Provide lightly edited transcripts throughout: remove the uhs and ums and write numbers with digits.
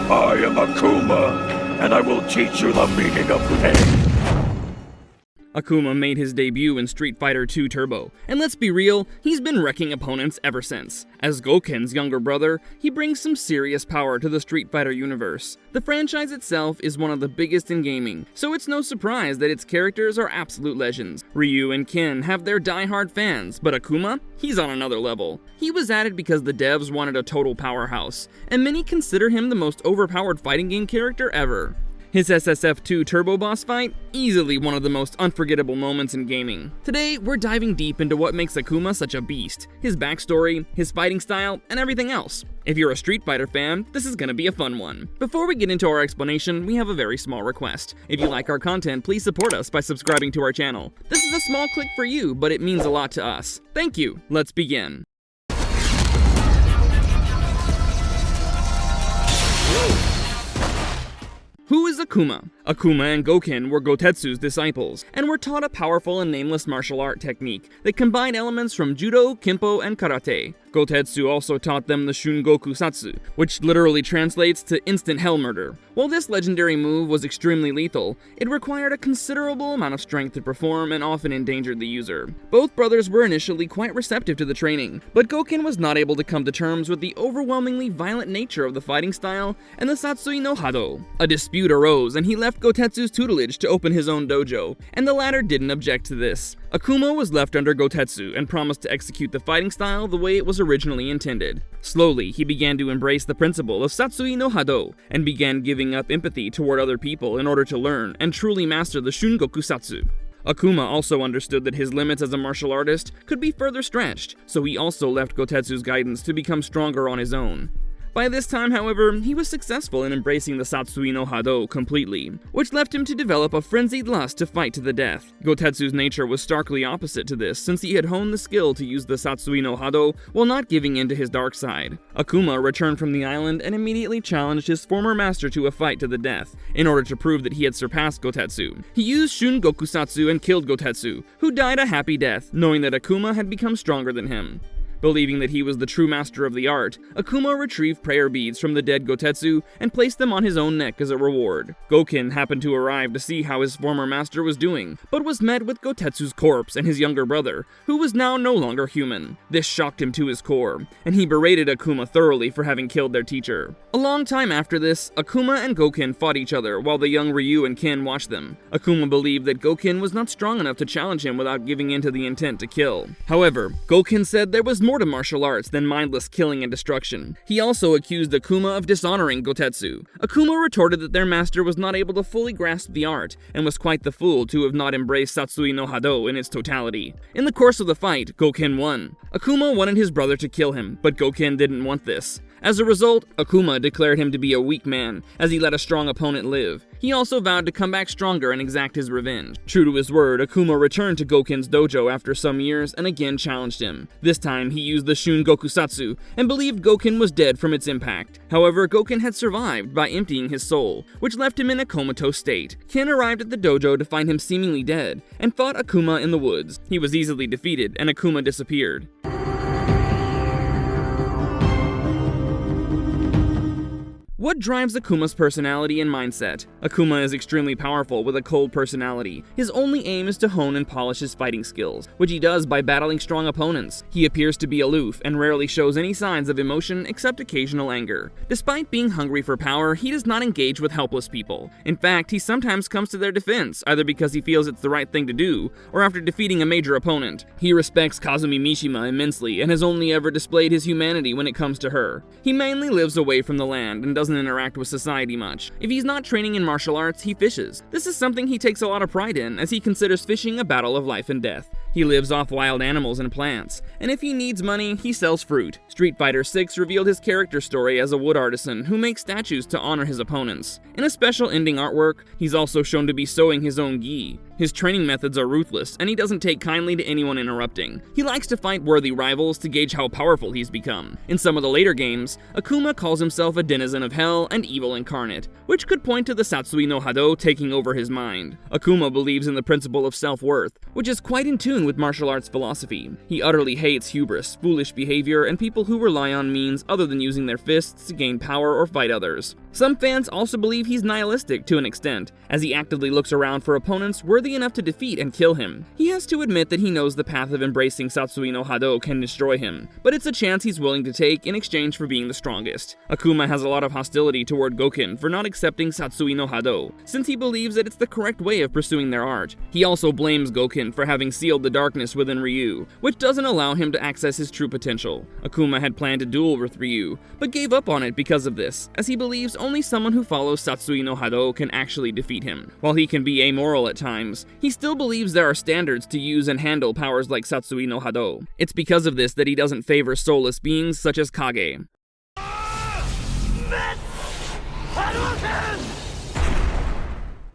I am Akuma, and I will teach you the meaning of pain. Akuma made his debut in Street Fighter II Turbo, and let's be real, he's been wrecking opponents ever since. As Gouken's younger brother, he brings some serious power to the Street Fighter universe. The franchise itself is one of the biggest in gaming, so it's no surprise that its characters are absolute legends. Ryu and Ken have their die-hard fans, but Akuma? He's on another level. He was added because the devs wanted a total powerhouse, and many consider him the most overpowered fighting game character ever. His SSFII Turbo boss fight? Easily one of the most unforgettable moments in gaming. Today, we're diving deep into what makes Akuma such a beast, his backstory, his fighting style, and everything else. If you're a Street Fighter fan, this is gonna be a fun one. Before we get into our explanation, we have a very small request. If you like our content, please support us by subscribing to our channel. This is a small click for you, but it means a lot to us. Thank you. Let's begin. Who is Akuma? Akuma and Gouken were Gotetsu's disciples, and were taught a powerful and nameless martial art technique that combined elements from Judo, Kempo, and Karate. Gotetsu also taught them the Shungoku Satsu, which literally translates to instant hell murder. While this legendary move was extremely lethal, it required a considerable amount of strength to perform and often endangered the user. Both brothers were initially quite receptive to the training, but Gouken was not able to come to terms with the overwhelmingly violent nature of the fighting style and the Satsui no Hado. A dispute arose and he left Gotetsu's tutelage to open his own dojo, and the latter didn't object to this. Akuma was left under Gotetsu and promised to execute the fighting style the way it was originally intended. Slowly, he began to embrace the principle of Satsui no Hado and began giving up empathy toward other people in order to learn and truly master the Shungoku Satsu. Akuma also understood that his limits as a martial artist could be further stretched, so he also left Gotetsu's guidance to become stronger on his own. By this time, however, he was successful in embracing the Satsui no Hado completely, which left him to develop a frenzied lust to fight to the death. Gotetsu's nature was starkly opposite to this, since he had honed the skill to use the Satsui no Hado while not giving in to his dark side. Akuma returned from the island and immediately challenged his former master to a fight to the death, in order to prove that he had surpassed Gotetsu. He used Shungoku Satsu and killed Gotetsu, who died a happy death, knowing that Akuma had become stronger than him. Believing that he was the true master of the art, Akuma retrieved prayer beads from the dead Gotetsu and placed them on his own neck as a reward. Gouken happened to arrive to see how his former master was doing, but was met with Gotetsu's corpse and his younger brother, who was now no longer human. This shocked him to his core, and he berated Akuma thoroughly for having killed their teacher. A long time after this, Akuma and Gouken fought each other while the young Ryu and Ken watched them. Akuma believed that Gouken was not strong enough to challenge him without giving in to the intent to kill. However, Gouken said there was more to martial arts than mindless killing and destruction. He also accused Akuma of dishonoring Gotetsu. Akuma retorted that their master was not able to fully grasp the art, and was quite the fool to have not embraced Satsui no Hado in its totality. In the course of the fight, Gouken won. Akuma wanted his brother to kill him, but Gouken didn't want this. As a result, Akuma declared him to be a weak man, as he let a strong opponent live. He also vowed to come back stronger and exact his revenge. True to his word, Akuma returned to Gouken's dojo after some years and again challenged him. This time, he used the Shungoku Satsu and believed Gouken was dead from its impact. However, Gouken had survived by emptying his soul, which left him in a comatose state. Ken arrived at the dojo to find him seemingly dead, and fought Akuma in the woods. He was easily defeated, and Akuma disappeared. What drives Akuma's personality and mindset? Akuma is extremely powerful with a cold personality. His only aim is to hone and polish his fighting skills, which he does by battling strong opponents. He appears to be aloof and rarely shows any signs of emotion except occasional anger. Despite being hungry for power, he does not engage with helpless people. In fact, he sometimes comes to their defense, either because he feels it's the right thing to do, or after defeating a major opponent. He respects Kazumi Mishima immensely and has only ever displayed his humanity when it comes to her. He mainly lives away from the land and doesn't interact with society much. If he's not training in martial arts, he fishes. This is something he takes a lot of pride in, as he considers fishing a battle of life and death. He lives off wild animals and plants, and if he needs money, he sells fruit. Street Fighter VI revealed his character story as a wood artisan who makes statues to honor his opponents. In a special ending artwork, he's also shown to be sewing his own gi. His training methods are ruthless, and he doesn't take kindly to anyone interrupting. He likes to fight worthy rivals to gauge how powerful he's become. In some of the later games, Akuma calls himself a denizen of hell and evil incarnate, which could point to the Satsui no Hado taking over his mind. Akuma believes in the principle of self-worth, which is quite in tune with martial arts philosophy. He utterly hates hubris, foolish behavior, and people who rely on means other than using their fists to gain power or fight others. Some fans also believe he's nihilistic to an extent, as he actively looks around for opponents worthy enough to defeat and kill him. He has to admit that he knows the path of embracing Satsui no Hado can destroy him, but it's a chance he's willing to take in exchange for being the strongest. Akuma has a lot of hostility toward Gouken for not accepting Satsui no Hado, since he believes that it's the correct way of pursuing their art. He also blames Gouken for having sealed the darkness within Ryu, which doesn't allow him to access his true potential. Akuma had planned to duel with Ryu, but gave up on it because of this, as he believes only someone who follows Satsui no Hado can actually defeat him. While he can be amoral at times, he still believes there are standards to use and handle powers like Satsui no Hado. It's because of this that he doesn't favor soulless beings such as Kage.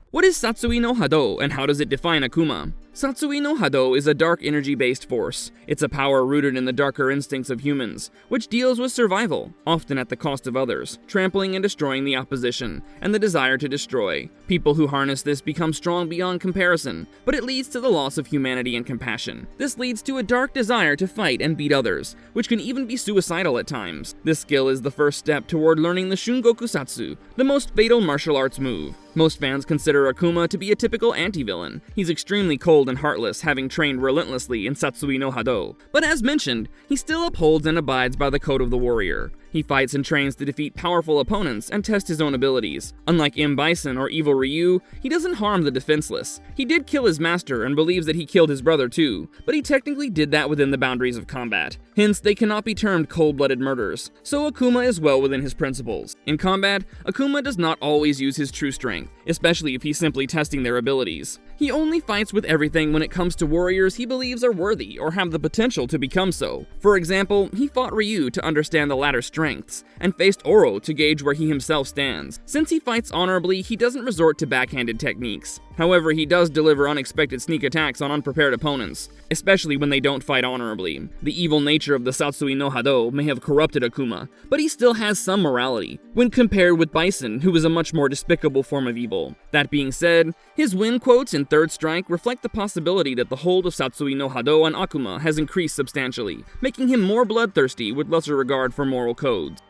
What is Satsui no Hado, and how does it define Akuma? Satsui no Hado is a dark energy-based force. It's a power rooted in the darker instincts of humans, which deals with survival, often at the cost of others, trampling and destroying the opposition, and the desire to destroy. People who harness this become strong beyond comparison, but it leads to the loss of humanity and compassion. This leads to a dark desire to fight and beat others, which can even be suicidal at times. This skill is the first step toward learning the Shungokusatsu, the most fatal martial arts move. Most fans consider Akuma to be a typical anti-villain. He's extremely cold and heartless, having trained relentlessly in Satsui no Hado. But as mentioned, he still upholds and abides by the code of the warrior. He fights and trains to defeat powerful opponents and test his own abilities. Unlike M. Bison or Evil Ryu, he doesn't harm the defenseless. He did kill his master and believes that he killed his brother too, but he technically did that within the boundaries of combat. Hence, they cannot be termed cold-blooded murders, so Akuma is well within his principles. In combat, Akuma does not always use his true strength, especially if he's simply testing their abilities. He only fights with everything when it comes to warriors he believes are worthy or have the potential to become so. For example, he fought Ryu to understand the latter's strengths, and faced Oro to gauge where he himself stands. Since he fights honorably, he doesn't resort to backhanded techniques. However, he does deliver unexpected sneak attacks on unprepared opponents, especially when they don't fight honorably. The evil nature of the Satsui no Hado may have corrupted Akuma, but he still has some morality, when compared with Bison, who is a much more despicable form of evil. That being said, his win quotes in Third Strike reflect the possibility that the hold of Satsui no Hado on Akuma has increased substantially, making him more bloodthirsty with lesser regard for moral codes.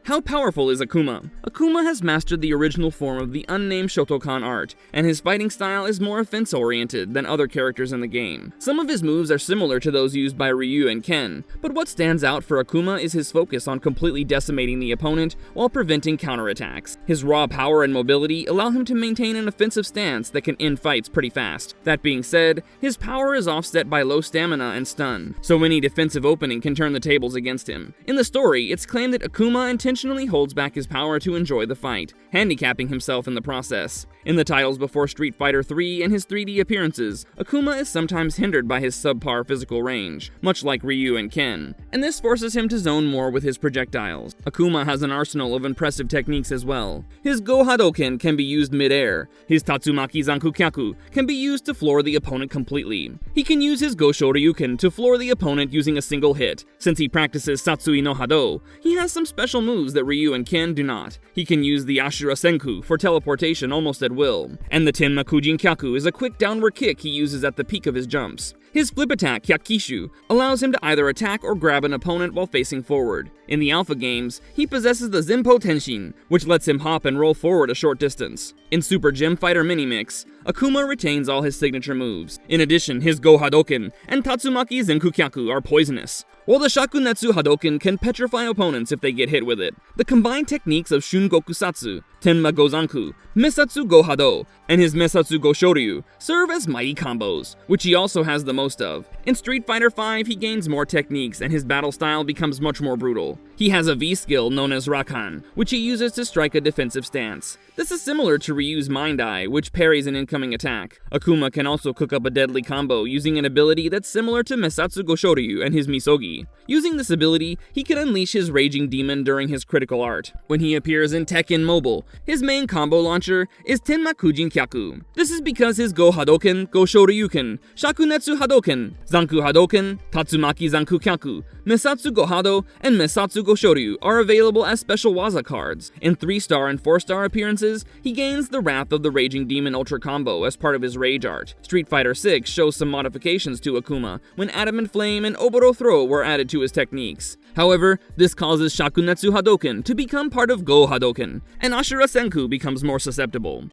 How powerful is Akuma? Akuma has mastered the original form of the unnamed Shotokan art, and his fighting style is more offense-oriented than other characters in the game. Some of his moves are similar to those used by Ryu and Ken, but what stands out for Akuma is his focus on completely decimating the opponent while preventing counterattacks. His raw power and mobility allow him to maintain an offensive stance that can end fights pretty fast. That being said, his power is offset by low stamina and stun, so any defensive opening can turn the tables against him. In the story, it's claimed that Akuma intentionally holds back his power to enjoy the fight, handicapping himself in the process. In the titles before Street Fighter III and his 3D appearances, Akuma is sometimes hindered by his subpar physical range, much like Ryu and Ken, and this forces him to zone more with his projectiles. Akuma has an arsenal of impressive techniques as well. His Go Hadoken can be used mid-air. His Tatsumaki Zanku Kyaku can be used to floor the opponent completely. He can use his Go Shoryuken to floor the opponent using a single hit. Since he practices Satsui no Hado, he has some special moves that Ryu and Ken do not. He can use the Ashura Senku for teleportation almost at will, and the Tenma Kujin Kyaku is a quick downward kick he uses at the peak of his jumps. His flip attack, Hyakishu, allows him to either attack or grab an opponent while facing forward. In the Alpha games, he possesses the Zenpo Tenshin, which lets him hop and roll forward a short distance. In Super Gem Fighter Mini-Mix, Akuma retains all his signature moves. In addition, his Go Hadoken and Tatsumaki Zenku Kyaku are poisonous, while the Shakunetsu Hadoken can petrify opponents if they get hit with it. The combined techniques of Shungokusatsu, Tenma Gozanku, Mesatsu Go Hado, and his Mesatsu Go Shoryu serve as mighty combos, which he also has the most of. In Street Fighter V, he gains more techniques and his battle style becomes much more brutal. He has a V skill known as Rakan, which he uses to strike a defensive stance. This is similar to Ryu's Mind Eye, which parries an incoming attack. Akuma can also cook up a deadly combo using an ability that's similar to Mesatsu Goshoryu and his Misogi. Using this ability, he can unleash his Raging Demon during his critical art. When he appears in Tekken Mobile, his main combo launcher is Tenmakujin Kyaku. This is because his Go Hadoken, Go Shoryuken, Shakunetsu Hadoken, Zanku Hadoken, Tatsumaki Zanku Kyaku, Mesatsu Go Hado, and Mesatsu Go Shoryu are available as special Waza cards. In 3-star and 4-star appearances, he gains the Wrath of the Raging Demon Ultra combo as part of his Rage art. Street Fighter VI shows some modifications to Akuma when Adamant Flame and Oboro Throw were added to his techniques. However, this causes Shakunetsu Hadoken to become part of Go Hadoken, and Ashura Senku becomes more susceptible.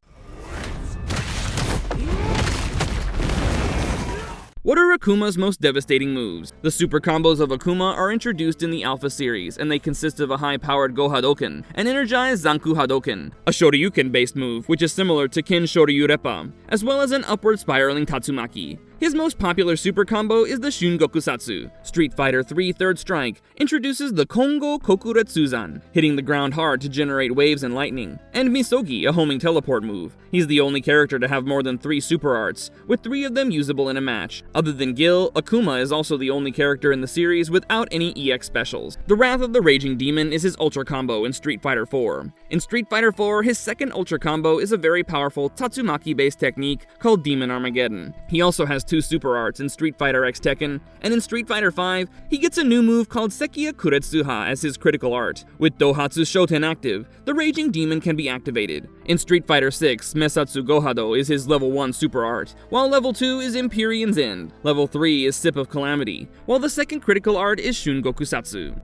What are Akuma's most devastating moves? The super combos of Akuma are introduced in the Alpha series, and they consist of a high-powered Go Hadoken, an energized Zanku Hadoken, a Shoryuken-based move, which is similar to Kin Shoryu Reppa, as well as an upward spiraling Tatsumaki. His most popular super combo is the Shungokusatsu. Street Fighter III Third Strike introduces the Kongo Kokuretsuzan, hitting the ground hard to generate waves and lightning, and Misogi, a homing teleport move. He's the only character to have more than 3 super arts, with 3 of them usable in a match. Other than Gil, Akuma is also the only character in the series without any EX specials. The Wrath of the Raging Demon is his Ultra combo in Street Fighter IV. In Street Fighter IV, his second Ultra combo is a very powerful Tatsumaki-based technique called Demon Armageddon. He also has 2 super arts in Street Fighter X Tekken, and in Street Fighter V, he gets a new move called Sekiya Kuretsuha as his critical art. With Dohatsu Shoten active, the Raging Demon can be activated. In Street Fighter VI, Mesatsu Gohado is his level 1 super art, while level 2 is Empyrean's End. Level 3 is Sip of Calamity, while the second critical art is Shungokusatsu.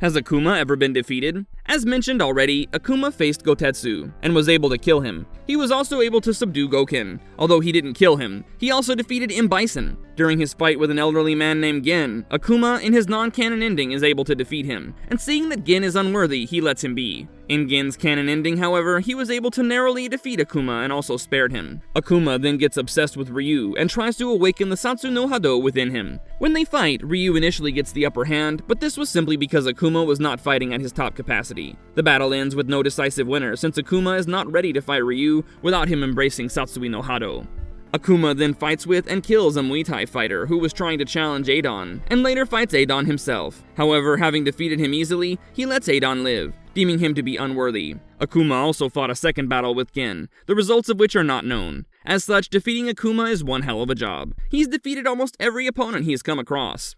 Has Akuma ever been defeated? As mentioned already, Akuma faced Gotetsu, and was able to kill him. He was also able to subdue Gouken. Although he didn't kill him, he also defeated M. Bison. During his fight with an elderly man named Gen, Akuma, in his non-canon ending, is able to defeat him, and seeing that Gen is unworthy, he lets him be. In Gen's canon ending, however, he was able to narrowly defeat Akuma and also spared him. Akuma then gets obsessed with Ryu and tries to awaken the Satsu no Hado within him. When they fight, Ryu initially gets the upper hand, but this was simply because Akuma was not fighting at his top capacity. The battle ends with no decisive winner since Akuma is not ready to fight Ryu without him embracing Satsui no Hado. Akuma then fights with and kills a Muay Thai fighter who was trying to challenge Adon, and later fights Adon himself. However, having defeated him easily, he lets Adon live, deeming him to be unworthy. Akuma also fought a second battle with Gen, the results of which are not known. As such, defeating Akuma is one hell of a job. He's defeated almost every opponent he has come across.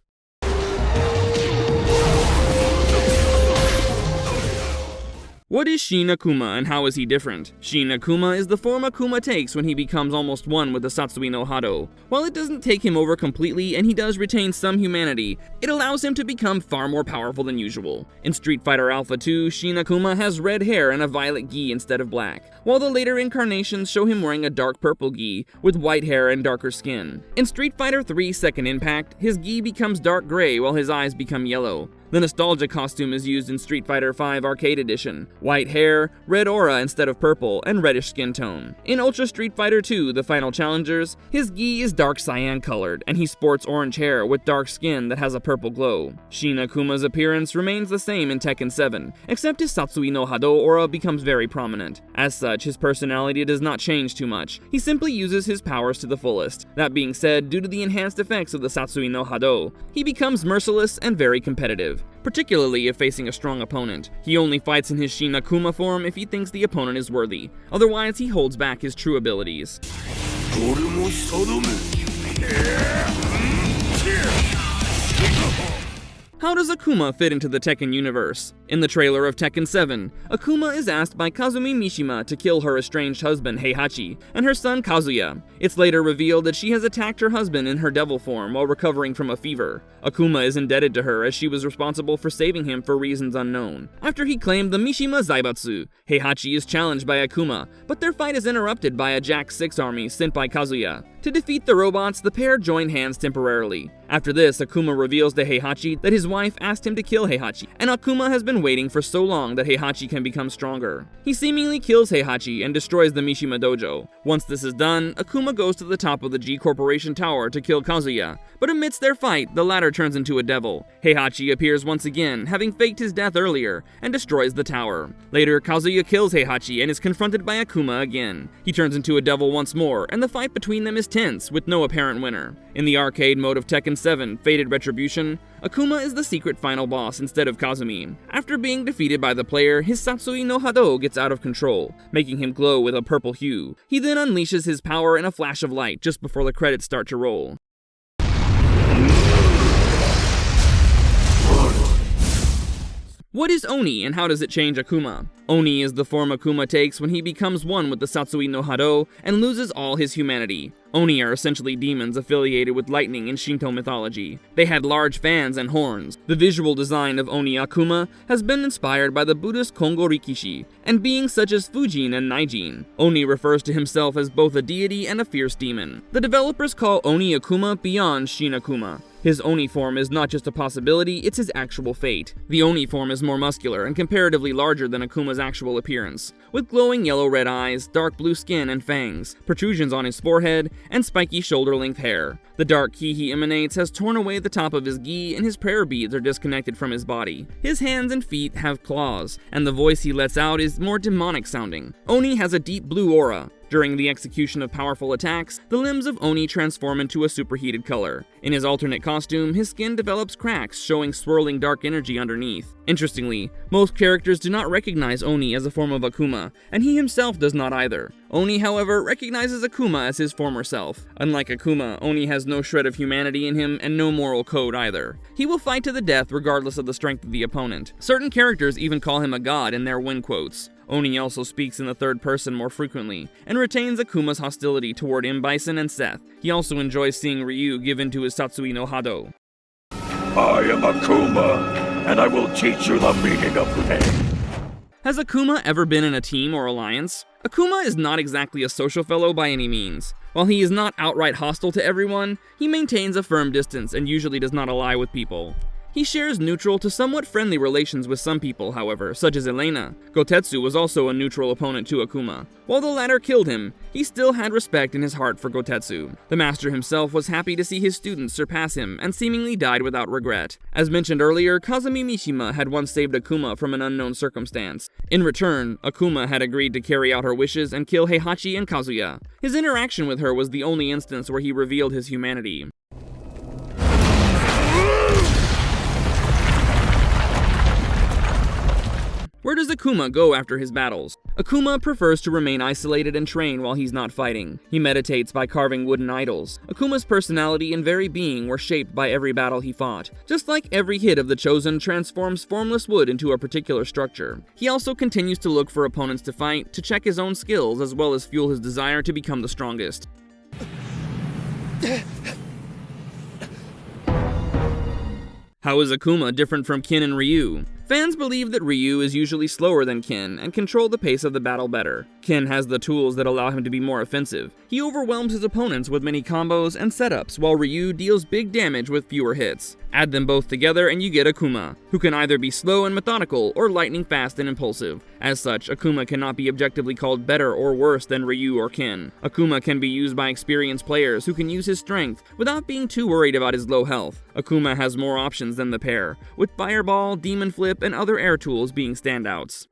What is Shin Akuma and how is he different? Shin Akuma is the form Akuma takes when he becomes almost one with the Satsui no Hado. While it doesn't take him over completely and he does retain some humanity, it allows him to become far more powerful than usual. In Street Fighter Alpha 2, Shin Akuma has red hair and a violet gi instead of black, while the later incarnations show him wearing a dark purple gi with white hair and darker skin. In Street Fighter 3 Second Impact, his gi becomes dark gray while his eyes become yellow. The Nostalgia costume is used in Street Fighter V Arcade Edition. White hair, red aura instead of purple, and reddish skin tone. In Ultra Street Fighter II, the final challengers, his gi is dark cyan colored, and he sports orange hair with dark skin that has a purple glow. Shin Akuma's appearance remains the same in Tekken 7, except his Satsui no Hado aura becomes very prominent. As such, his personality does not change too much. He simply uses his powers to the fullest. That being said, due to the enhanced effects of the Satsui no Hado, he becomes merciless and very competitive, particularly if facing a strong opponent. He only fights in his Shin Akuma form if he thinks the opponent is worthy. Otherwise, he holds back his true abilities. How does Akuma fit into the Tekken universe? In the trailer of Tekken 7, Akuma is asked by Kazumi Mishima to kill her estranged husband Heihachi and her son Kazuya. It's later revealed that she has attacked her husband in her devil form while recovering from a fever. Akuma is indebted to her as she was responsible for saving him for reasons unknown. After he claimed the Mishima Zaibatsu, Heihachi is challenged by Akuma, but their fight is interrupted by a Jack 6 army sent by Kazuya. To defeat the robots, the pair join hands temporarily. After this, Akuma reveals to Heihachi that his wife asked him to kill Heihachi, and Akuma has been been waiting for so long that Heihachi can become stronger. He seemingly kills Heihachi and destroys the Mishima Dojo. Once this is done, Akuma goes to the top of the G Corporation tower to kill Kazuya, but amidst their fight, the latter turns into a devil. Heihachi appears once again, having faked his death earlier, and destroys the tower. Later, Kazuya kills Heihachi and is confronted by Akuma again. He turns into a devil once more, and the fight between them is tense, with no apparent winner. In the arcade mode of Tekken 7, Fated Retribution, Akuma is the secret final boss instead of Kazumi. After being defeated by the player, his Satsui no Hado gets out of control, making him glow with a purple hue. He then unleashes his power in a flash of light just before the credits start to roll. What is Oni, and how does it change Akuma? Oni is the form Akuma takes when he becomes one with the Satsui no Hado and loses all his humanity. Oni are essentially demons affiliated with lightning in Shinto mythology. They had large fans and horns. The visual design of Oni Akuma has been inspired by the Buddhist Kongo Rikishi, and beings such as Fujin and Naijin. Oni refers to himself as both a deity and a fierce demon. The developers call Oni Akuma beyond Shin Akuma. His Oni form is not just a possibility, it's his actual fate. The Oni form is more muscular and comparatively larger than Akuma's actual appearance, with glowing yellow-red eyes, dark blue skin and fangs, protrusions on his forehead, and spiky shoulder-length hair. The dark ki he emanates has torn away the top of his gi, and his prayer beads are disconnected from his body. His hands and feet have claws, and the voice he lets out is more demonic sounding. Oni has a deep blue aura. During the execution of powerful attacks, the limbs of Oni transform into a superheated color. In his alternate costume, his skin develops cracks, showing swirling dark energy underneath. Interestingly, most characters do not recognize Oni as a form of Akuma, and he himself does not either. Oni, however, recognizes Akuma as his former self. Unlike Akuma, Oni has no shred of humanity in him and no moral code either. He will fight to the death regardless of the strength of the opponent. Certain characters even call him a god in their win quotes. Oni also speaks in the third person more frequently, and retains Akuma's hostility toward M. Bison and Seth. He also enjoys seeing Ryu give in to his Satsui no Hado. I am Akuma, and I will teach you the meaning of pain. Has Akuma ever been in a team or alliance? Akuma is not exactly a social fellow by any means. While he is not outright hostile to everyone, he maintains a firm distance and usually does not ally with people. He shares neutral to somewhat friendly relations with some people, however, such as Elena. Gotetsu was also a neutral opponent to Akuma. While the latter killed him, he still had respect in his heart for Gotetsu. The master himself was happy to see his students surpass him and seemingly died without regret. As mentioned earlier, Kazumi Mishima had once saved Akuma from an unknown circumstance. In return, Akuma had agreed to carry out her wishes and kill Heihachi and Kazuya. His interaction with her was the only instance where he revealed his humanity. Where does Akuma go after his battles? Akuma prefers to remain isolated and train while he's not fighting. He meditates by carving wooden idols. Akuma's personality and very being were shaped by every battle he fought. Just like every hit of the Chosen transforms formless wood into a particular structure. He also continues to look for opponents to fight, to check his own skills as well as fuel his desire to become the strongest. How is Akuma different from Ken and Ryu? Fans believe that Ryu is usually slower than Ken and control the pace of the battle better. Ken has the tools that allow him to be more offensive. He overwhelms his opponents with many combos and setups, while Ryu deals big damage with fewer hits. Add them both together and you get Akuma, who can either be slow and methodical or lightning fast and impulsive. As such, Akuma cannot be objectively called better or worse than Ryu or Ken. Akuma can be used by experienced players who can use his strength without being too worried about his low health. Akuma has more options than the pair, with Fireball, Demon Flip, and other air tools being standouts.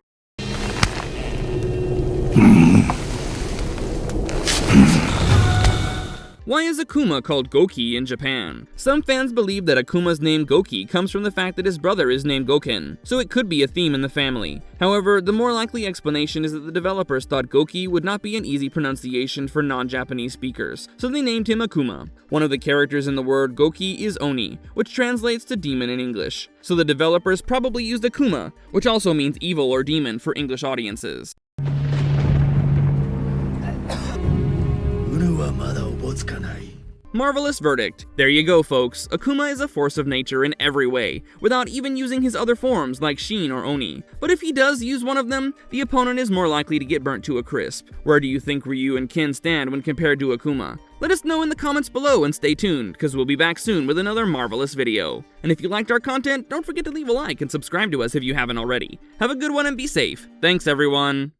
Why is Akuma called Gouken in Japan? Some fans believe that Akuma's name Gouken comes from the fact that his brother is named Gouken, so it could be a theme in the family. However, the more likely explanation is that the developers thought Gouken would not be an easy pronunciation for non-Japanese speakers, so they named him Akuma. One of the characters in the word Gouken is Oni, which translates to demon in English. So the developers probably used Akuma, which also means evil or demon for English audiences. Marvelous verdict. There you go, folks. Akuma is a force of nature in every way, without even using his other forms like Shin or Oni. But if he does use one of them, the opponent is more likely to get burnt to a crisp. Where do you think Ryu and Ken stand when compared to Akuma? Let us know in the comments below and stay tuned, because we'll be back soon with another marvelous video. And if you liked our content, don't forget to leave a like and subscribe to us if you haven't already. Have a good one and be safe. Thanks everyone!